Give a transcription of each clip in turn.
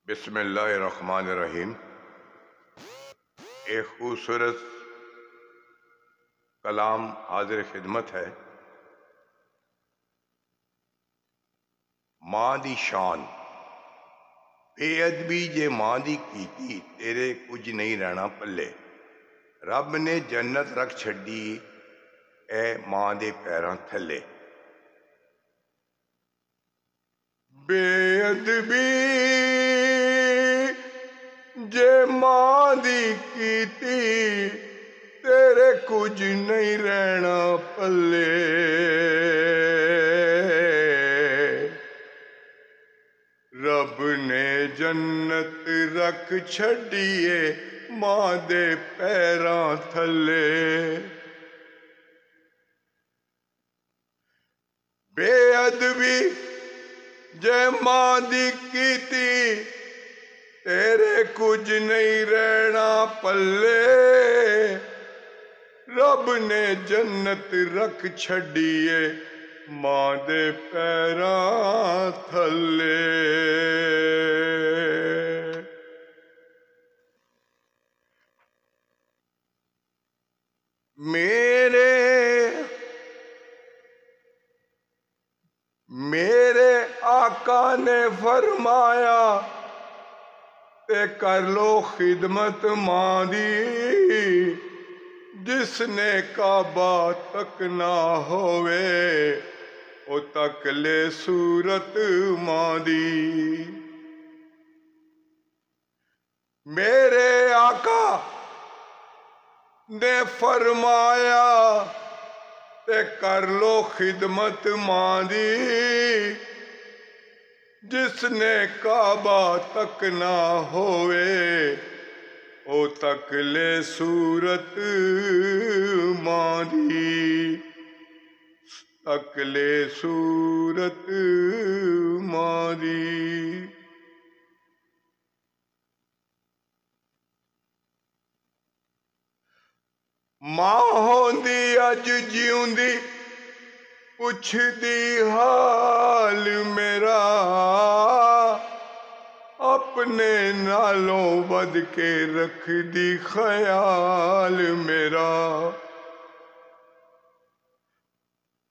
बिस्मिल्लाहिर्रहमानिर्रहीम। एक खूबसूरत कलाम हाजिर खिदमत है। मां दी शान बेअदबी जे मां दी कीती, तेरे कुछ नहीं रहना पल्ले। रब ने जन्नत रख छड्डी ए मां दे पैरां थल्ले। बेअदबी जे मां दी कीती, तेरे कुछ नहीं रहना पल्ले। रब ने जन्नत रख छड्डीए मां दे पैरां थल्ले। बेअदबी जे मां दी कीती, तेरे कुछ नहीं रहना पल्ले। रब ने जन्नत रख छड्डीए मां दे पैरां थल्ले। मेरे आका ने फरमाया, ते कर लो खिदमत मां दी। जिसने काबा तक ना होवे, ओ तक ले सूरत मां दी। मेरे आका ने फरमाया, ते कर लो खिदमत मां दी। जिसने काबा तक ना होवे, ओ तक ले सूरत मां दी। तक ले सूरत मां दी। मां होंदी अज जिउंदी, पुछदी हाल मेरा। अपने नालों बद के रखदी ख्याल मेरा।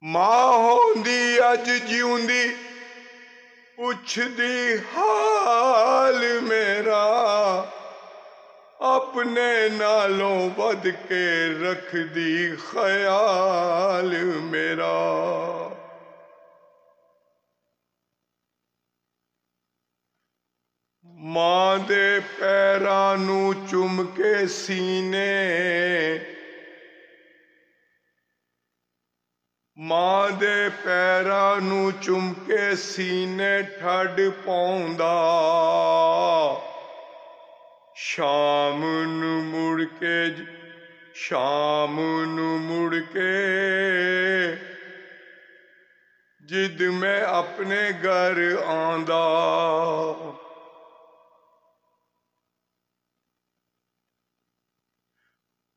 मां होंदी अज जिउंदी, पुछदी हाल मेरा। अपने नालों बद के रखदी ख्याल मेरा। मां दे पैरां नू चुम के सीने, मां दे पैरां नू चुम के सीने ठड पाउंदा। शाम नू मुड़ के जिद मैं अपने घर आंदा।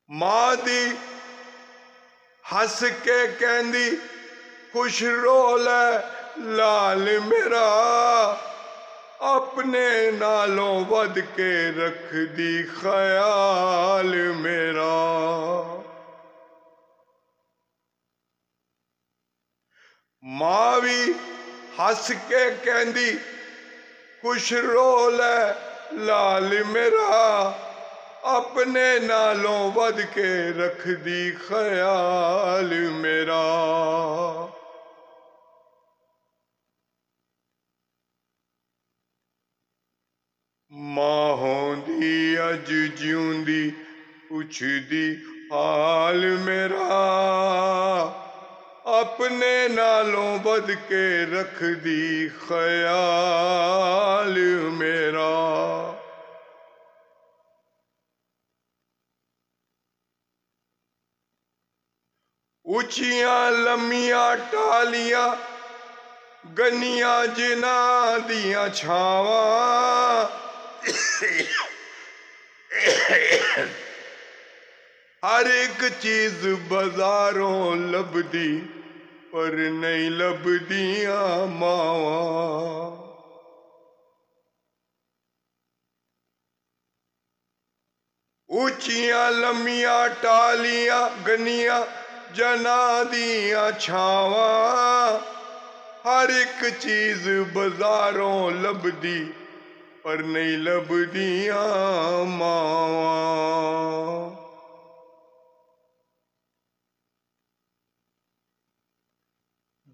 मां दी हस के कहंदी, खुश रोल लाल मेरा। अपने नालों वध के रखदी ख्याल मेरा। मां भी हस के कहंदी, खुश रोल लाल मेरा। अपने नालों वध के रखदी ख्याल मेरा। मां होंदी अज जिउंदी, पुछदी हाल मेरा। अपने नालों बद के रखदी ख्याल मेरा। उचियां लम्मियां टालियां, गनियां जिन्हां दियां छावां। हर एक चीज बाजारों लभदी, पर नहीं लभदियां मावां। ਉੱਚੀਆਂ ਲੰਮੀਆਂ ਟਾਲੀਆਂ ਗੰਨੀਆਂ ਜਨਾਂ ਦੀਆਂ ਛਾਵਾਂ ਹਰ ਇੱਕ ਚੀਜ਼ ਬਾਜ਼ਾਰੋਂ ਲੱਭਦੀ ਪਰ ਨਹੀਂ ਲੱਭਦੀਆਂ ਮਾਵਾਂ।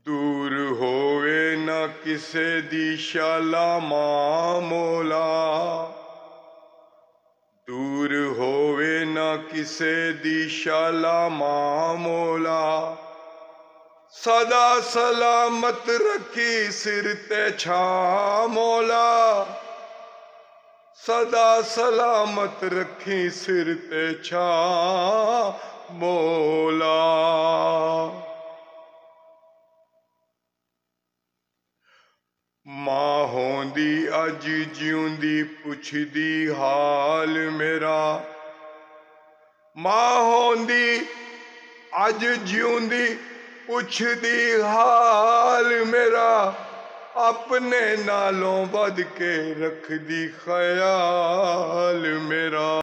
ਦੂਰ ਹੋਵੇ ਨਾ ਕਿਸੇ ਦੀ ਸ਼ਾਲਾ ਮਾਂ ਮੌਲਾ, ਦੂਰ ਹੋਵੇ ਨਾ ਕਿਸੇ ਦੀ ਸ਼ਾਲਾ ਮਾਂ ਮੌਲਾ, ਸਦਾ ਸਲਾਮਤ ਰੱਖੀ ਸਿਰ ਤੇ ਛਾਂ ਮੌਲਾ, ਸਦਾ ਸਲਾਮਤ ਰੱਖੀ ਸਿਰ ਤੇ ਛਾਂ ਮੌਲਾ। ਮਾਂ ਹੋਂਦੀ ਅੱਜ ਜਿਉਂਦੀ ਪੁੱਛਦੀ ਹਾਲ ਮੇਰਾ, ਮਾਂ ਹੋਂਦੀ ਅੱਜ ਜਿਉਂਦੀ ਪੁੱਛਦੀ ਹਾਲ ਮੇਰਾ, ਆਪਣੇ ਨਾਲੋਂ ਵੱਧ ਕੇ ਰੱਖਦੀ ਖਿਆਲ ਮੇਰਾ।